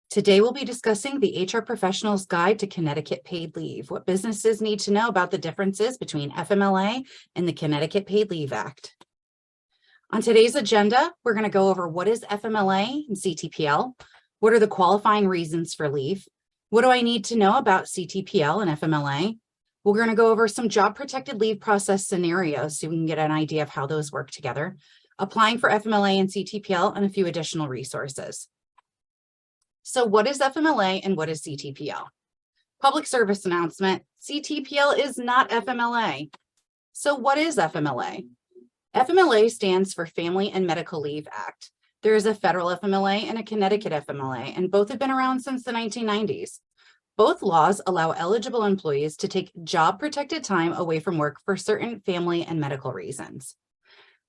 Today, we'll be discussing the HR Professional's Guide to Connecticut Paid Leave, what businesses need to know about the differences between FMLA and the Connecticut Paid Leave Act. On today's agenda, we're going to go over what is FMLA and CTPL, what are the qualifying reasons for leave, what do I need to know about CTPL and FMLA. We're going to go over some job-protected leave process scenarios so we can get an idea of how those work together, applying for FMLA and CTPL, and a few additional resources. So what is FMLA and what is CTPL? Public service announcement, CTPL is not FMLA. So what is FMLA? FMLA stands for Family and Medical Leave Act. There is a federal FMLA and a Connecticut FMLA, and both have been around since the 1990s. Both laws allow eligible employees to take job-protected time away from work for certain family and medical reasons.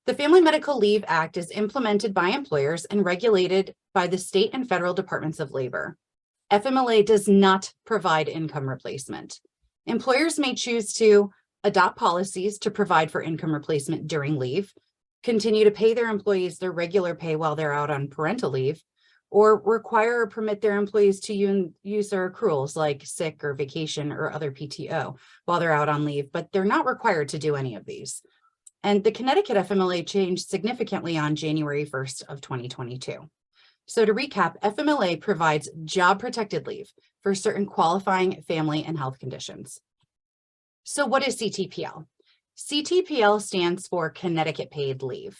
The Family Medical Leave Act is implemented by employers and regulated by the state and federal departments of labor. FMLA does not provide income replacement. Employers may choose to adopt policies to provide for income replacement during leave, continue to pay their employees their regular pay while they're out on parental leave, or require or permit their employees to use their accruals like sick or vacation or other PTO while they're out on leave, but they're not required to do any of these. And the Connecticut FMLA changed significantly on January 1st of 2022. So to recap, FMLA provides job-protected leave for certain qualifying family and health conditions. So what is CTPL? CTPL stands for Connecticut Paid Leave.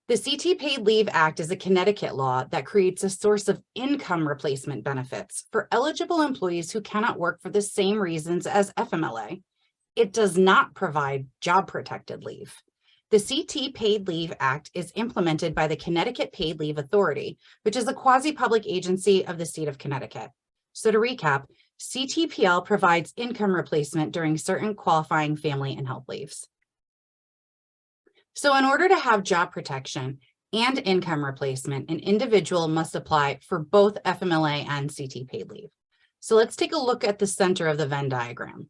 The CT Paid Leave Act is a Connecticut law that creates a source of income replacement benefits for eligible employees who cannot work for the same reasons as FMLA. It does not provide job-protected leave. The CT Paid Leave Act is implemented by the Connecticut Paid Leave Authority, which is a quasi-public agency of the state of Connecticut. So to recap, CTPL provides income replacement during certain qualifying family and health leaves. So in order to have job protection and income replacement, an individual must apply for both FMLA and CT Paid Leave. So let's take a look at the center of the Venn diagram.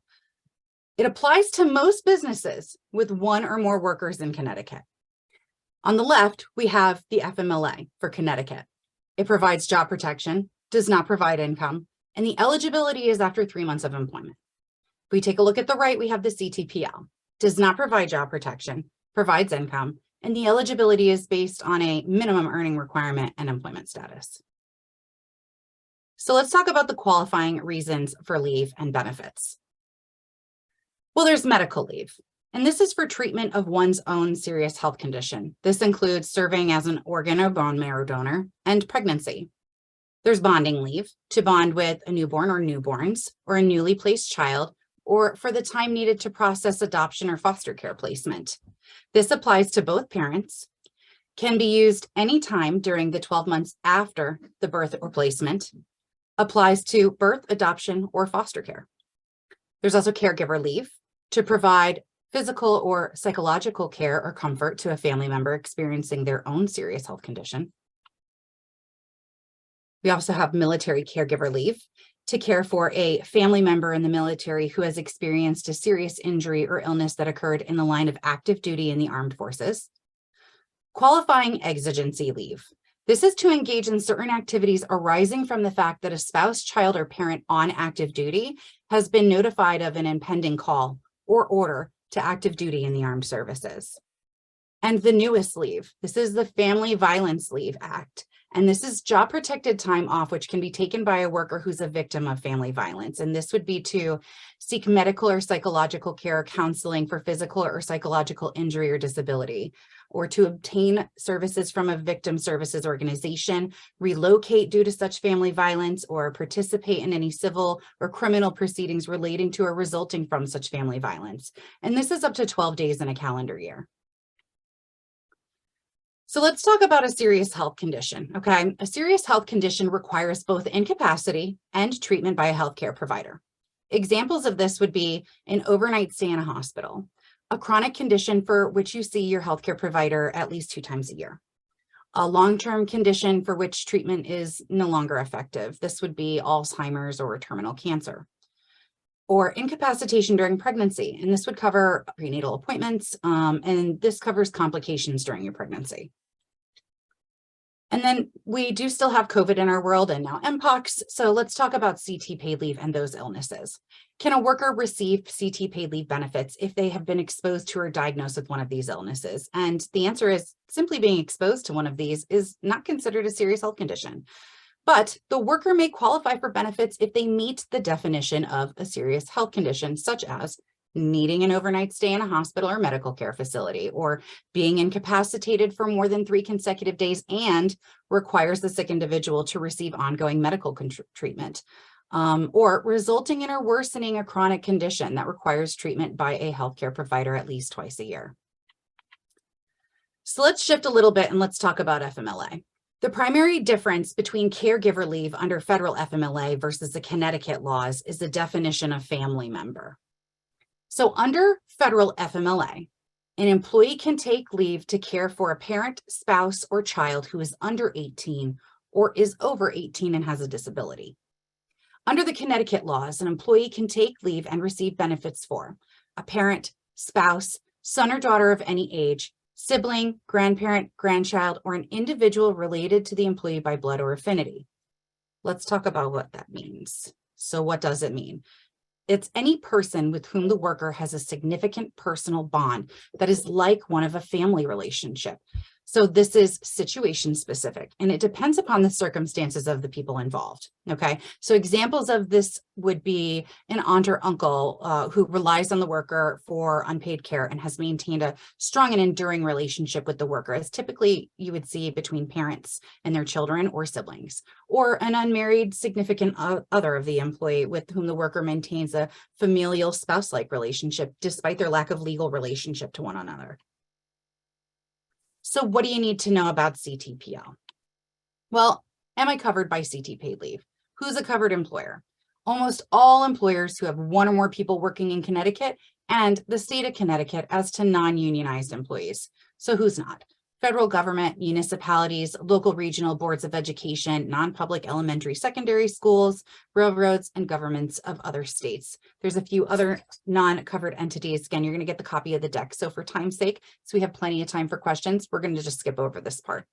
It applies to most businesses with one or more workers in Connecticut. On the left, we have the FMLA for Connecticut. It provides job protection, does not provide income, and the eligibility is after 3 months of employment. If we take a look at the right, we have the CTPL. Does not provide job protection, provides income, and the eligibility is based on a minimum earning requirement and employment status. So let's talk about the qualifying reasons for leave and benefits. Well, there's medical leave, and this is for treatment of one's own serious health condition. This includes serving as an organ or bone marrow donor and pregnancy. There's bonding leave to bond with a newborn or newborns or a newly placed child, or for the time needed to process adoption or foster care placement. This applies to both parents, can be used anytime during the 12 months after the birth or placement, applies to birth, adoption, or foster care. There's also caregiver leave to provide physical or psychological care or comfort to a family member experiencing their own serious health condition. We also have military caregiver leave to care for a family member in the military who has experienced a serious injury or illness that occurred in the line of active duty in the armed forces. Qualifying exigency leave. This is to engage in certain activities arising from the fact that a spouse, child, or parent on active duty has been notified of an impending call or order to active duty in the armed services. And the newest leave. This is the Family Violence Leave Act. And this is job protected time off, which can be taken by a worker who's a victim of family violence. And this would be to seek medical or psychological care or counseling for physical or psychological injury or disability, or to obtain services from a victim services organization, relocate due to such family violence, or participate in any civil or criminal proceedings relating to or resulting from such family violence. And this is up to 12 days in a calendar year. So let's talk about a serious health condition, okay? A serious health condition requires both incapacity and treatment by a healthcare provider. Examples of this would be an overnight stay in a hospital, a chronic condition for which you see your healthcare provider at least 2 times a year, a long-term condition for which treatment is no longer effective. This would be Alzheimer's or terminal cancer, or incapacitation during pregnancy. And this would cover prenatal appointments, and this covers complications during your pregnancy. And then we do still have COVID in our world and now MPOX. So let's talk about CT paid leave and those illnesses. Can a worker receive CT paid leave benefits if they have been exposed to or diagnosed with one of these illnesses? And the answer is simply being exposed to one of these is not considered a serious health condition. But the worker may qualify for benefits if they meet the definition of a serious health condition, such as needing an overnight stay in a hospital or medical care facility, or being incapacitated for more than 3 consecutive days and requires the sick individual to receive ongoing medical treatment, or resulting in or worsening a chronic condition that requires treatment by a healthcare provider at least twice a year. So let's shift a little bit and let's talk about FMLA. The primary difference between caregiver leave under federal FMLA versus the Connecticut laws is the definition of family member. So under federal FMLA, an employee can take leave to care for a parent, spouse, or child who is under 18 or is over 18 and has a disability. Under the Connecticut laws, an employee can take leave and receive benefits for a parent, spouse, son or daughter of any age, sibling, grandparent, grandchild, or an individual related to the employee by blood or affinity. Let's talk about what that means. So what does it mean? It's any person with whom the worker has a significant personal bond that is like one of a family relationship. So this is situation specific, and it depends upon the circumstances of the people involved, okay? So examples of this would be an aunt or uncle who relies on the worker for unpaid care and has maintained a strong and enduring relationship with the worker, as typically you would see between parents and their children or siblings, or an unmarried significant other of the employee with whom the worker maintains a familial spouse-like relationship despite their lack of legal relationship to one another. So what do you need to know about CTPL? Well, am I covered by CT paid leave? Who's a covered employer? Almost all employers who have one or more people working in Connecticut and the state of Connecticut as to non-unionized employees. So who's not? Federal government, municipalities, local regional boards of education, non-public elementary, secondary schools, railroads, and governments of other states. There's a few other non-covered entities. Again, you're going to get the copy of the deck. So for time's sake, so we have plenty of time for questions, we're going to just skip over this part.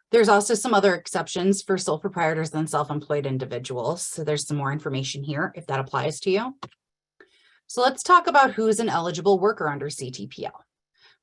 There's also some other exceptions for sole proprietors and self-employed individuals. So there's some more information here if that applies to you. So let's talk about who's an eligible worker under CTPL.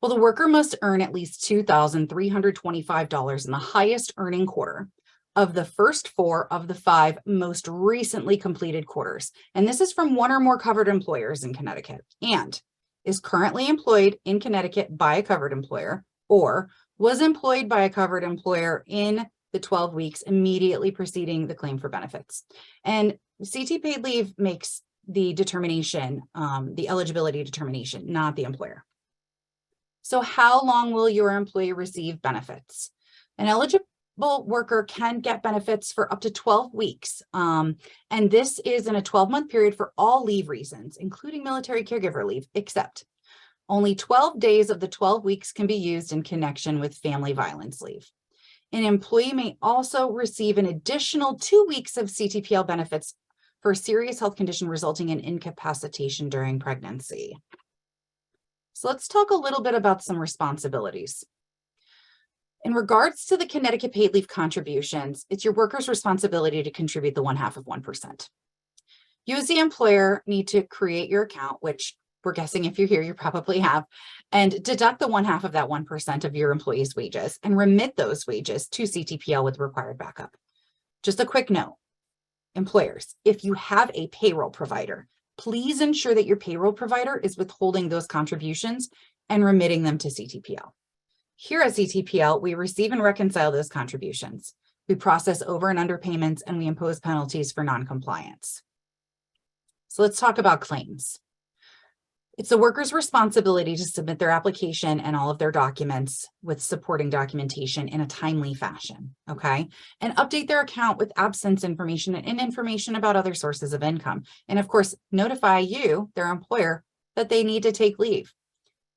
Well, the worker must earn at least $2,325 in the highest earning quarter of the first 4 of the 5 most recently completed quarters. And this is from one or more covered employers in Connecticut and is currently employed in Connecticut by a covered employer or was employed by a covered employer in the 12 weeks immediately preceding the claim for benefits. And CT paid leave makes the determination, the eligibility determination, not the employer. So how long will your employee receive benefits? An eligible worker can get benefits for up to 12 weeks. And this is in a 12-month period for all leave reasons, including military caregiver leave, except only 12 days of the 12 weeks can be used in connection with family violence leave. An employee may also receive an additional 2 weeks of CTPL benefits for a serious health condition resulting in incapacitation during pregnancy. So let's talk a little bit about some responsibilities. In regards to the Connecticut paid leave contributions, it's your worker's responsibility to contribute the 1/2 of 1%. You as the employer need to create your account, which we're guessing if you're here, you probably have, and deduct the 1/2 of that 1% of your employee's wages and remit those wages to CTPL with required backup. Just a quick note, employers, if you have a payroll provider, please ensure that your payroll provider is withholding those contributions and remitting them to CTPL. Here at CTPL, we receive and reconcile those contributions. We process over and under payments, and we impose penalties for non-compliance. So let's talk about claims. It's the worker's responsibility to submit their application and all of their documents with supporting documentation in a timely fashion, okay? And update their account with absence information and information about other sources of income. And of course, notify you, their employer, that they need to take leave.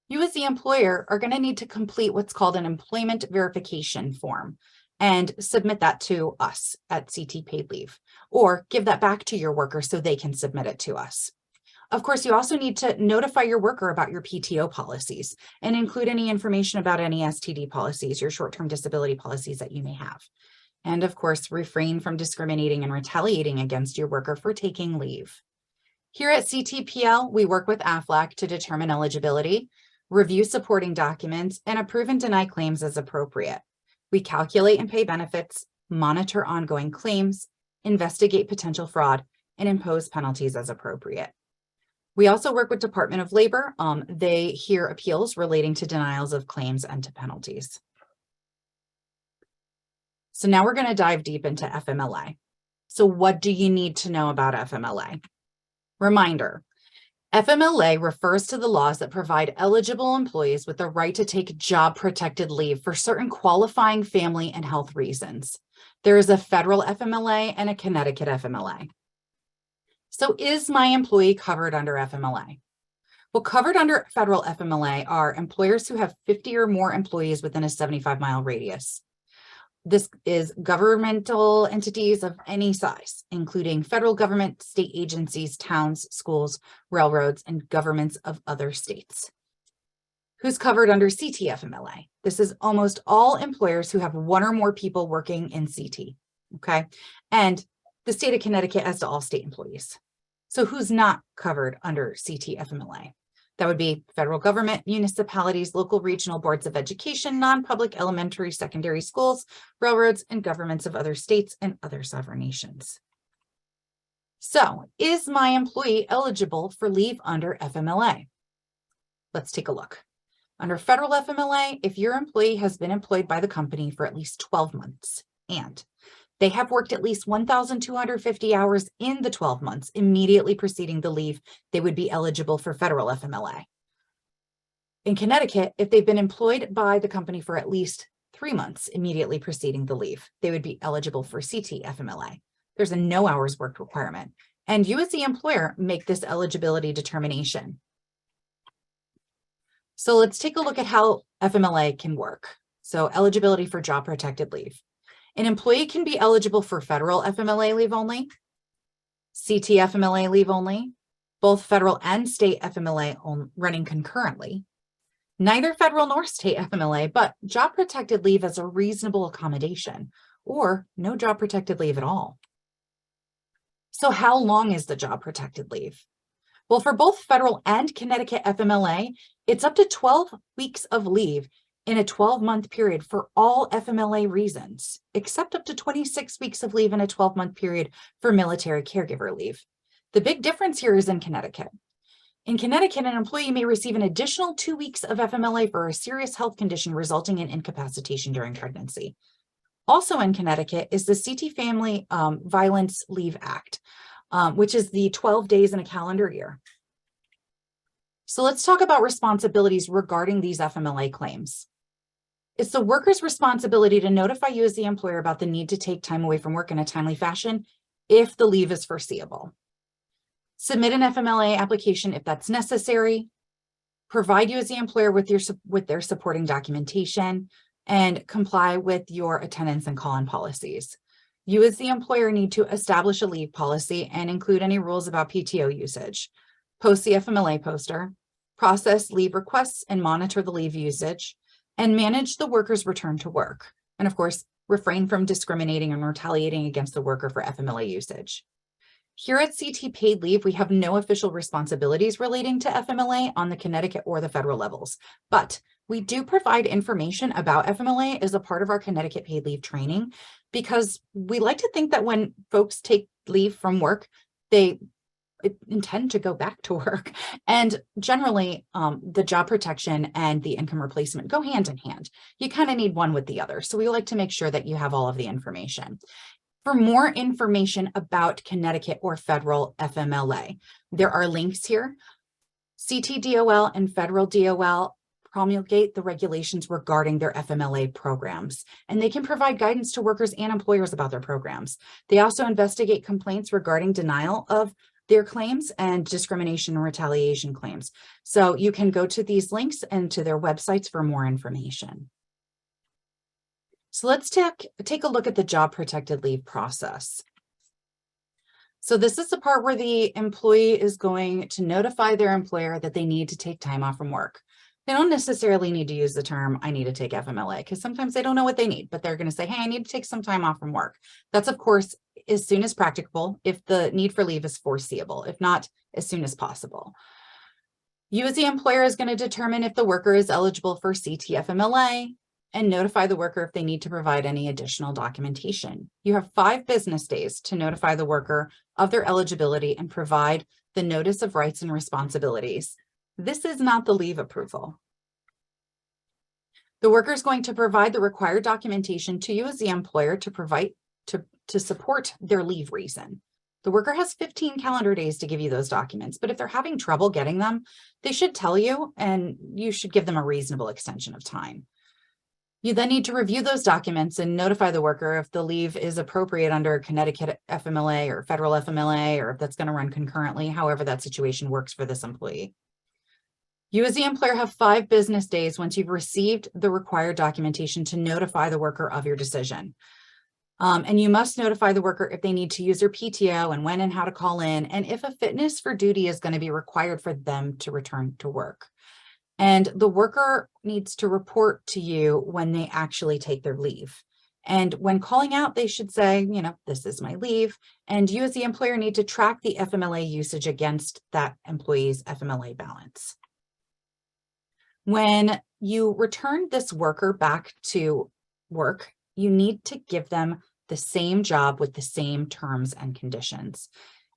You as the employer are going to need to complete what's called an employment verification form and submit that to us at CT Paid Leave, or give that back to your worker so they can submit it to us. Of course, you also need to notify your worker about your PTO policies and include any information about any STD policies, your short-term disability policies that you may have. And of course, refrain from discriminating and retaliating against your worker for taking leave. Here at CTPL, we work with AFLAC to determine eligibility, review supporting documents, and approve and deny claims as appropriate. We calculate and pay benefits, monitor ongoing claims, investigate potential fraud, and impose penalties as appropriate. We also work with Department of Labor. They hear appeals relating to denials of claims and to penalties. So now we're going to dive deep into FMLA. So what do you need to know about FMLA? Reminder, FMLA refers to the laws that provide eligible employees with the right to take job-protected leave for certain qualifying family and health reasons. There is a federal FMLA and a Connecticut FMLA. So is my employee covered under FMLA? Well, covered under federal FMLA are employers who have 50 or more employees within a 75-mile radius. This is governmental entities of any size, including federal government, state agencies, towns, schools, railroads, and governments of other states. Who's covered under CT FMLA? This is almost all employers who have one or more people working in CT, okay? And the state of Connecticut as to all state employees. So who's not covered under CT FMLA? That would be federal government, municipalities, local regional boards of education, non-public elementary, secondary schools, railroads, and governments of other states and other sovereign nations. So is my employee eligible for leave under FMLA? Let's take a look. Under federal FMLA, if your employee has been employed by the company for at least 12 months and they have worked at least 1,250 hours in the 12 months immediately preceding the leave, they would be eligible for federal FMLA. In Connecticut, if they've been employed by the company for at least 3 months immediately preceding the leave, they would be eligible for CT FMLA. There's a no hours worked requirement, and you as the employer make this eligibility determination. So let's take a look at how FMLA can work. So eligibility for job protected leave. An employee can be eligible for federal FMLA leave only, CT FMLA leave only, both federal and state FMLA running concurrently, neither federal nor state FMLA, but job protected leave as a reasonable accommodation, or no job protected leave at all. So how long is the job protected leave? Well, for both federal and Connecticut FMLA, it's up to 12 weeks of leave in a 12-month period for all FMLA reasons, except up to 26 weeks of leave in a 12-month period for military caregiver leave. The big difference here is in Connecticut. In Connecticut, an employee may receive an additional 2 weeks of FMLA for a serious health condition resulting in incapacitation during pregnancy. Also in Connecticut is the CT Family Violence Leave Act, which is the 12 days in a calendar year. So let's talk about responsibilities regarding these FMLA claims. It's the worker's responsibility to notify you as the employer about the need to take time away from work in a timely fashion if the leave is foreseeable. Submit an FMLA application if that's necessary. Provide you as the employer with their supporting documentation and comply with your attendance and call-in policies. You as the employer need to establish a leave policy and include any rules about PTO usage. Post the FMLA poster, process leave requests and monitor the leave usage, and manage the worker's return to work. And of course, refrain from discriminating and retaliating against the worker for FMLA usage. Here at CT Paid Leave, we have no official responsibilities relating to FMLA on the Connecticut or the federal levels, but we do provide information about FMLA as a part of our Connecticut Paid Leave training, because we like to think that when folks take leave from work, they intend to go back to work. And generally, the job protection and the income replacement go hand in hand. You kind of need one with the other. So we like to make sure that you have all of the information. For more information about Connecticut or federal FMLA, there are links here. CT DOL and federal DOL promulgate the regulations regarding their FMLA programs, and they can provide guidance to workers and employers about their programs. They also investigate complaints regarding denial of their claims and discrimination and retaliation claims. So you can go to these links and to their websites for more information. So let's take a look at the job protected leave process. So this is the part where the employee is going to notify their employer that they need to take time off from work. They don't necessarily need to use the term, I need to take FMLA, because sometimes they don't know what they need, but they're going to say, hey, I need to take some time off from work. That's, of course, as soon as practicable, if the need for leave is foreseeable, if not, as soon as possible. You as the employer is going to determine if the worker is eligible for CT FMLA and notify the worker if they need to provide any additional documentation. You have 5 business days to notify the worker of their eligibility and provide the notice of rights and responsibilities. This is not the leave approval. The worker is going to provide the required documentation to you as the employer to provide to support their leave reason. The worker has 15 calendar days to give you those documents, but if they're having trouble getting them, they should tell you, and you should give them a reasonable extension of time. You then need to review those documents and notify the worker if the leave is appropriate under Connecticut FMLA or federal FMLA, or if that's going to run concurrently, however that situation works for this employee. You as the employer have 5 business days once you've received the required documentation to notify the worker of your decision. And you must notify the worker if they need to use their PTO and when and how to call in, and if a fitness for duty is going to be required for them to return to work. And the worker needs to report to you when they actually take their leave. And when calling out, they should say, this is my leave. And you as the employer need to track the FMLA usage against that employee's FMLA balance. When you return this worker back to work, you need to give them the same job with the same terms and conditions.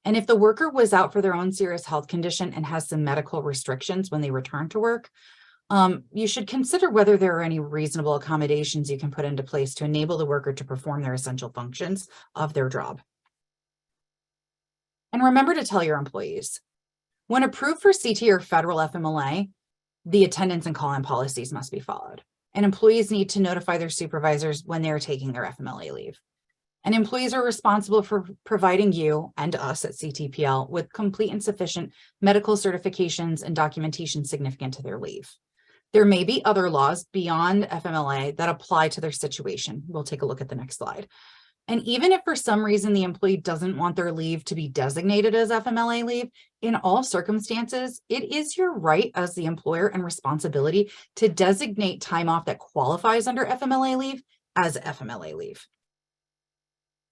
And if the worker was out for their own serious health condition and has some medical restrictions when they return to work, you should consider whether there are any reasonable accommodations you can put into place to enable the worker to perform their essential functions of their job. And remember to tell your employees, when approved for CT or federal FMLA, the attendance and call-in policies must be followed. And employees need to notify their supervisors when they are taking their FMLA leave. And employees are responsible for providing you and us at CTPL with complete and sufficient medical certifications and documentation significant to their leave. There may be other laws beyond FMLA that apply to their situation. We'll take a look at the next slide. And even if for some reason the employee doesn't want their leave to be designated as FMLA leave, in all circumstances, it is your right as the employer and responsibility to designate time off that qualifies under FMLA leave as FMLA leave.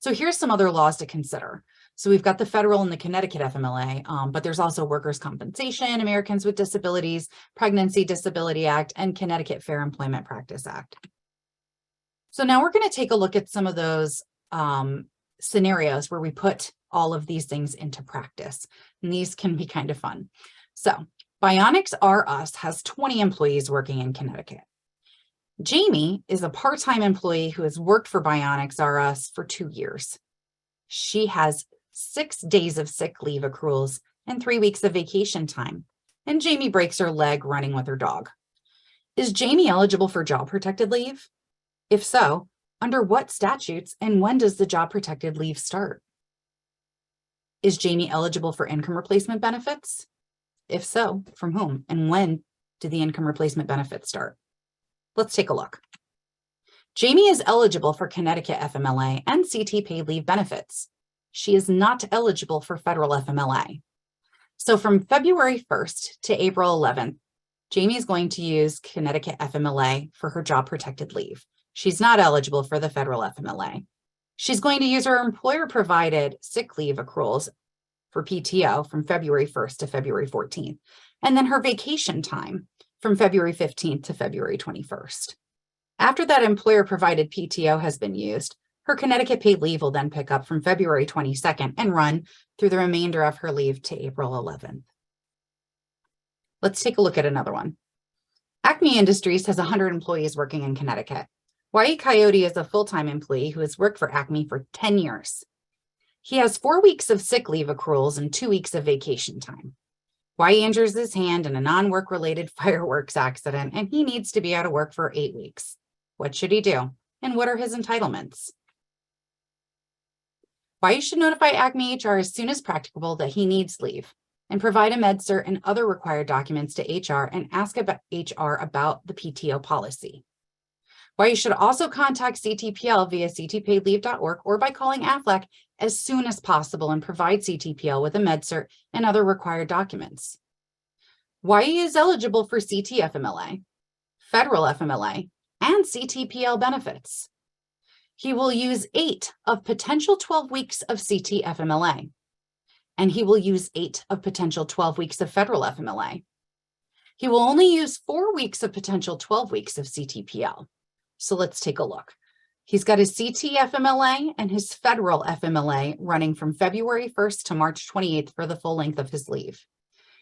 So here's some other laws to consider. So we've got the federal and the Connecticut FMLA, but there's also Workers' Compensation, Americans with Disabilities, Pregnancy Disability Act, and Connecticut Fair Employment Practice Act. So now we're going to take a look at some of those scenarios where we put all of these things into practice. And these can be kind of fun. So Bionics R Us has 20 employees working in Connecticut. Jamie is a part-time employee who has worked for Bionics R Us for 2 years. She has 6 days of sick leave accruals and 3 weeks of vacation time. And Jamie breaks her leg running with her dog. Is Jamie eligible for job protected leave? If so, under what statutes and when does the job protected leave start? Is Jamie eligible for income replacement benefits? If so, from whom and when do the income replacement benefits start? Let's take a look. Jamie is eligible for Connecticut FMLA and CT paid leave benefits. She is not eligible for federal FMLA. So from February 1st to April 11th, Jamie is going to use Connecticut FMLA for her job protected leave. She's not eligible for the federal FMLA. She's going to use her employer provided sick leave accruals for PTO from February 1st to February 14th, and then her vacation time from February 15th to February 21st. After that employer provided PTO has been used, her Connecticut paid leave will then pick up from February 22nd and run through the remainder of her leave to April 11th. Let's take a look at another one. Acme Industries has 100 employees working in Connecticut. Wyatt Coyote is a full-time employee who has worked for Acme for 10 years. He has 4 weeks of sick leave accruals and 2 weeks of vacation time. Wyatt injures his hand in a non-work related fireworks accident, and he needs to be out of work for 8 weeks. What should he do? And what are his entitlements? Wyatt should notify Acme HR as soon as practicable that he needs leave and provide a MedCert and other required documents to HR and ask about HR about the PTO policy. Why you should also contact CTPL via ctpaidleave.org or by calling AFLAC as soon as possible and provide CTPL with a MedCert and other required documents. Why he is eligible for CT FMLA, federal FMLA, and CTPL benefits. He will use 8 of potential 12 weeks of CT FMLA, and he will use 8 of potential 12 weeks of federal FMLA. He will only use 4 weeks of potential 12 weeks of CTPL. So let's take a look. He's got his CT FMLA and his federal FMLA running from February 1st to March 28th for the full length of his leave.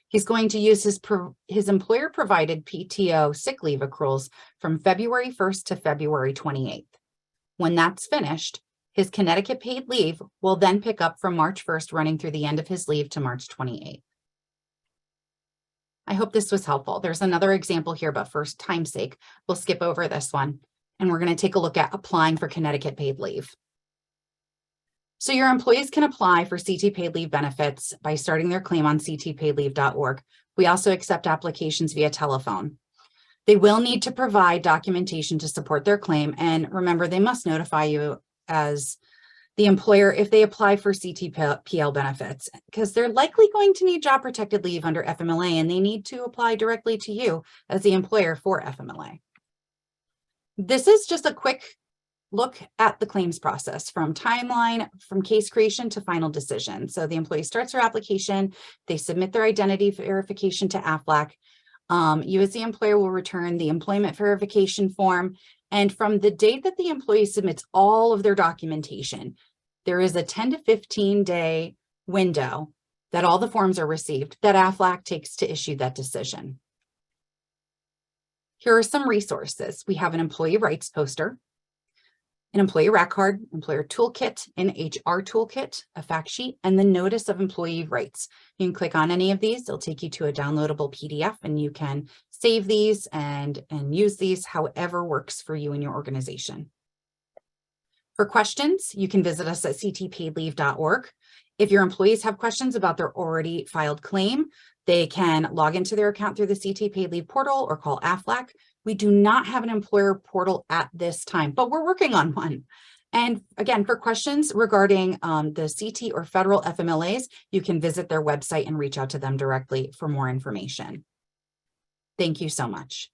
He's going to use his employer-provided PTO sick leave accruals from February 1st to February 28th. When that's finished, his Connecticut paid leave will then pick up from March 1st, running through the end of his leave to March 28th. I hope this was helpful. There's another example here, but for time's sake, we'll skip over this one. And we're going to take a look at applying for Connecticut paid leave. So your employees can apply for CT paid leave benefits by starting their claim on ctpaidleave.org. We also accept applications via telephone. They will need to provide documentation to support their claim. And remember, they must notify you as the employer if they apply for CTPL benefits, because they're likely going to need job protected leave under FMLA, and they need to apply directly to you as the employer for FMLA. This is just a quick look at the claims process from timeline, from case creation to final decision. So the employee starts their application, they submit their identity verification to AFLAC. You as the employer will return the employment verification form. And from the date that the employee submits all of their documentation, there is a 10 to 15 day window that all the forms are received that AFLAC takes to issue that decision. Here are some resources. We have an employee rights poster, an employee rack card, employer toolkit, an HR toolkit, a fact sheet, and the notice of employee rights. You can click on any of these. It'll take you to a downloadable PDF, and you can save these and use these however works for you and your organization. For questions, you can visit us at ctpaidleave.org. If your employees have questions about their already filed claim, they can log into their account through the CT Paid Leave portal or call AFLAC. We do not have an employer portal at this time, but we're working on one. And again, for questions regarding the CT or federal FMLAs, you can visit their website and reach out to them directly for more information. Thank you so much.